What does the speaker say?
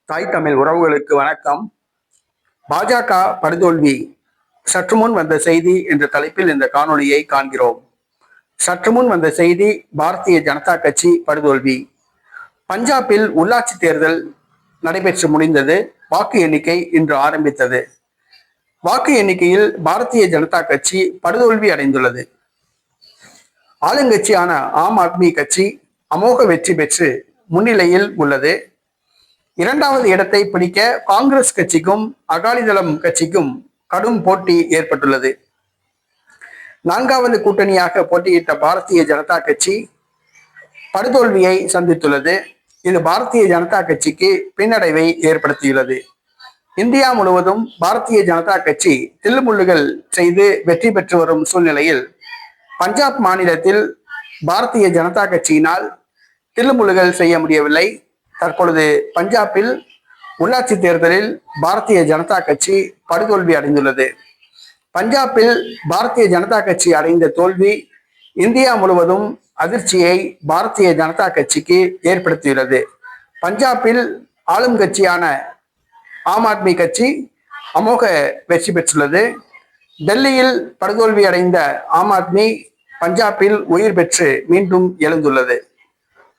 தாய் தமிழ் உறவுகளுக்கு வணக்கம். பாஜக படுதோல்வி, சற்று முன் வந்த செய்தி என்ற தலைப்பில் இந்த காணொளியை காண்கிறோம். சற்று முன் வந்த செய்தி, பாரதிய ஜனதா கட்சி படுதோல்வி. பஞ்சாபில் உள்ளாட்சி தேர்தல் நடைபெற்று முடிந்தது. வாக்கு எண்ணிக்கை இன்று ஆரம்பித்தது. வாக்கு எண்ணிக்கையில் பாரதிய ஜனதா கட்சி படுதோல்வி அடைந்துள்ளது. ஆளுங்கட்சியான ஆம் ஆத்மி கட்சி அமோக வெற்றி பெற்று முன்னிலையில் உள்ளது. இரண்டாவது இடத்தை பிடிக்க காங்கிரஸ் கட்சிக்கும் அகாலிதளம் கட்சிக்கும் கடும் போட்டி ஏற்பட்டுள்ளது. நான்காவது கூட்டணியாக போட்டியிட்ட பாரதிய ஜனதா கட்சி படுதோல்வியை சந்தித்துள்ளது. இது பாரதிய ஜனதா கட்சிக்கு பின்னடைவை ஏற்படுத்தியுள்ளது. இந்தியா முழுவதும் பாரதிய ஜனதா கட்சி தில்லுமுள்ளுகள் செய்து வெற்றி பெற்று வரும் சூழ்நிலையில் பஞ்சாப் மாநிலத்தில் பாரதிய ஜனதா கட்சியினால் தில்லுமுள்ளுகள் செய்ய முடியவில்லை. தற்பொழுது பஞ்சாபில் உள்ளாட்சி தேர்தலில் பாரதிய ஜனதா கட்சி படுதோல்வி அடைந்துள்ளது. பஞ்சாபில் பாரதிய ஜனதா கட்சி அடைந்த தோல்வி இந்தியா முழுவதும் அதிர்ச்சியை பாரதிய ஜனதா கட்சிக்கு ஏற்படுத்தியுள்ளது. பஞ்சாபில் ஆளும் கட்சியான ஆம் ஆத்மி கட்சி அமோக வெற்றி பெற்றுள்ளது. டெல்லியில் படுதோல்வி அடைந்த ஆம் ஆத்மி பஞ்சாபில் உயிர் பெற்று மீண்டும் எழுந்துள்ளது.